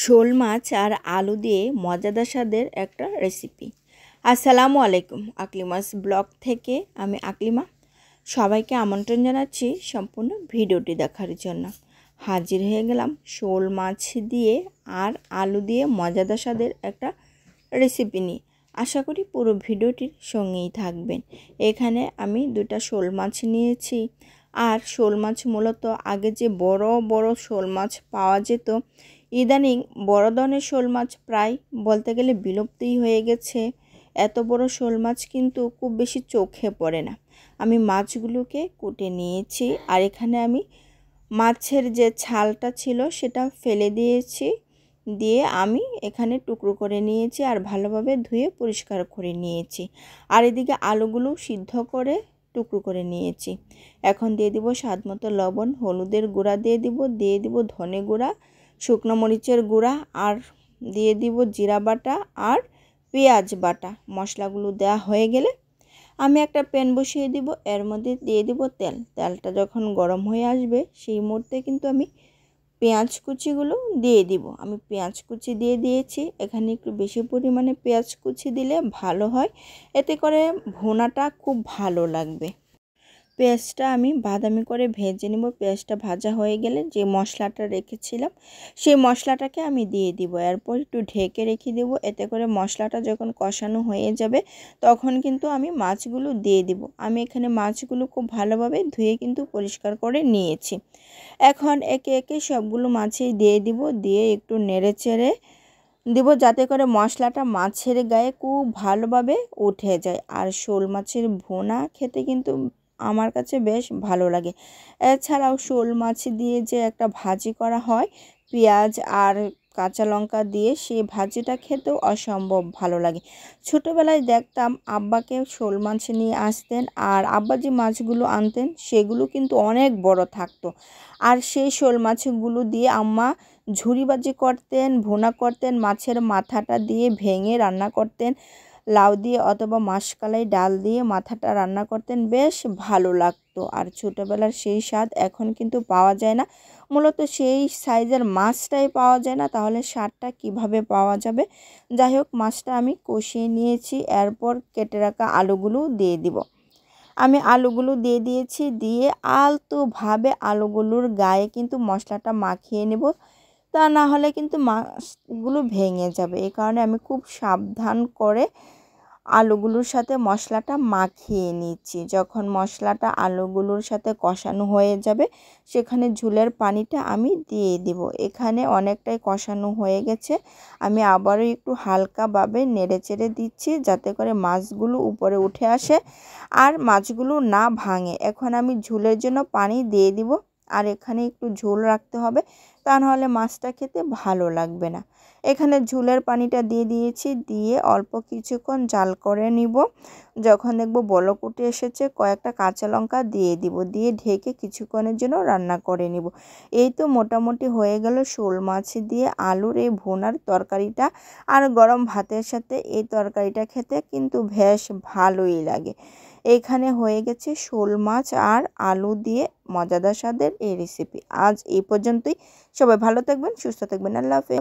শোল মাছ আর আলু দিয়ে মজাদার স্বাদের একটা রেসিপি। আসসালামু আলাইকুম, আকলিমাস ব্লগ থেকে আমি আকলিমা সবাইকে আমন্ত্রণ জানাচ্ছি সম্পূর্ণ ভিডিওটি দেখার জন্য। হাজির হয়ে গেলাম শোল মাছ দিয়ে আর আলু দিয়ে মজাদার স্বাদের একটা রেসিপি নিয়ে। আশা করি পুরো ভিডিওটির সঙ্গেই থাকবেন। এখানে আমি দুটা শোল মাছ নিয়েছি। আর শোল মাছ মূলত আগে যে বড় বড় শোল মাছ পাওয়া যেত, ইদানিং বড় ধরনের শোল মাছ প্রায় বলতে গেলে বিলুপ্তই হয়ে গেছে। এত বড় শোল মাছ কিন্তু খুব বেশি চোখে পড়ে না। আমি মাছগুলোকে কুটে নিয়েছি আর এখানে আমি মাছের যে ছালটা ছিল সেটা ফেলে দিয়েছি। দিয়ে আমি এখানে টুকরো করে নিয়েছি আর ভালোভাবে ধুয়ে পরিষ্কার করে নিয়েছি। আর এদিকে আলুগুলো সিদ্ধ করে টুকরো করে নিয়েছি। এখন দিয়ে দিব স্বাদ মতো লবণ, হলুদের গুঁড়া দিয়ে দিব ধনে গুঁড়া, শুকনো মরিচের গুঁড়া, আর দিয়ে দিব জিরা বাটা আর পেঁয়াজ বাটা। মশলাগুলো দেওয়া হয়ে গেলে আমি একটা প্যান বসিয়ে দিব, এর মধ্যে দিয়ে দিব তেল। তেলটা যখন গরম হয়ে আসবে সেই মুহূর্তে কিন্তু আমি পেঁয়াজ কুচিগুলো দিয়ে দিব। আমি পেঁয়াজ কুচি দিয়ে দিয়েছি। এখানে একটু বেশি পরিমাণে পেঁয়াজ কুচি দিলে ভালো হয়, এতে করে ভুনাটা খুব ভালো লাগবে। পেঁয়াজটা আমি বাদামি করে ভেজে নেব। পেঁয়াজটা ভাজা হয়ে গেলে যে মশলাটা রেখেছিলাম সেই মশলাটাকে আমি দিয়ে দিব। এরপর একটু ঢেকে রেখে দেব। এতে করে মশলাটা যখন কষানো হয়ে যাবে তখন কিন্তু আমি মাছগুলো দিয়ে দিব। আমি এখানে মাছগুলো খুব ভালোভাবে ধুয়ে কিন্তু পরিষ্কার করে নিয়েছি। এখন একে একে সবগুলো মাছেই দিয়ে দিব। দিয়ে একটু নেড়ে চেড়ে দিব যাতে করে মশলাটা মাছের গায়ে খুব ভালোভাবে উঠে যায়। আর শোল মাছের ভুনা খেতে কিন্তু আমার কাছে বেশ ভালো লাগে। এছাড়াও শোল মাছ দিয়ে যে একটা ভাজি করা হয় পেঁয়াজ আর কাঁচা লঙ্কা দিয়ে, সেই ভাজিটা খেতেও অসম্ভব ভালো লাগে। ছোটোবেলায় দেখতাম আব্বাকে শোল মাছ নিয়ে আসতেন, আর আব্বা যে মাছগুলো আনতেন সেগুলো কিন্তু অনেক বড় থাকতো। আর সেই শোল মাছগুলো দিয়ে আম্মা ঝুরিবাজি করতেন, ভুনা করতেন, মাছের মাথাটা দিয়ে ভেঙে রান্না করতেন, লাউ দিয়ে অথবা মাসকলাই ডাল দিয়ে মাথাটা রান্না করতেন, বেশ ভালো লাগতো। আর ছোটোবেলার সেই স্বাদ এখন কিন্তু পাওয়া যায় না। মূলত সেই সাইজের মাছটাই পাওয়া যায় না, তাহলে স্বাদটা কিভাবে পাওয়া যাবে। যাই হোক, মাছটা আমি কষিয়ে নিয়েছি। এরপর কেটে রাখা আলুগুলো দিয়ে দিব। আমি আলুগুলো দিয়ে দিয়েছি। দিয়ে আলতোভাবে আলুগুলোর গায়ে কিন্তু মশলাটা মাখিয়ে নেব, তা না হলে কিন্তু মাছগুলো ভেঙে যাবে। এই কারণে আমি খুব সাবধান করে আলুগুলোর সাথে মশলাটা মাখিয়ে নিচ্ছি। যখন মশলাটা আলুগুলোর সাথে কষানো হয়ে যাবে সেখানে ঝোলের পানিটা আমি দিয়ে দিব। এখানে অনেকটাই কষানো হয়ে গেছে। আমি আবারও একটু হালকাভাবে নেড়ে চেড়ে দিচ্ছি যাতে করে মাছগুলো উপরে উঠে আসে আর মাছগুলো না ভাঙে। এখন আমি ঝোলের জন্য পানি দিয়ে দিব। আর এখানে একটু ঝোল রাখতে হবে, তা নাহলে মাছটা খেতে ভালো লাগবে না। এখানে ঝোলের পানিটা দিয়ে দিয়েছি। দিয়ে অল্প কিছুক্ষণ জাল করে নিব। যখন দেখব বলক উঠে এসেছে কয়েকটা কাঁচা লঙ্কা দিয়ে দিব। দিয়ে ঢেকে কিছুক্ষণের জন্য রান্না করে নিব। এই তো মোটামুটি হয়ে গেল শোল মাছ দিয়ে আলুর এই ভুনার তরকারিটা। আর গরম ভাতের সাথে এই তরকারিটা খেতে কিন্তু বেশ ভালোই লাগে। এইখানে হয়ে গেছে শোল মাছ আর আলু দিয়ে মজাদার স্বাদের এই রেসিপি। আজ এই পর্যন্তই। সবাই ভালো থাকবেন, সুস্থ থাকবেন। আল্লাহ হাফেজ।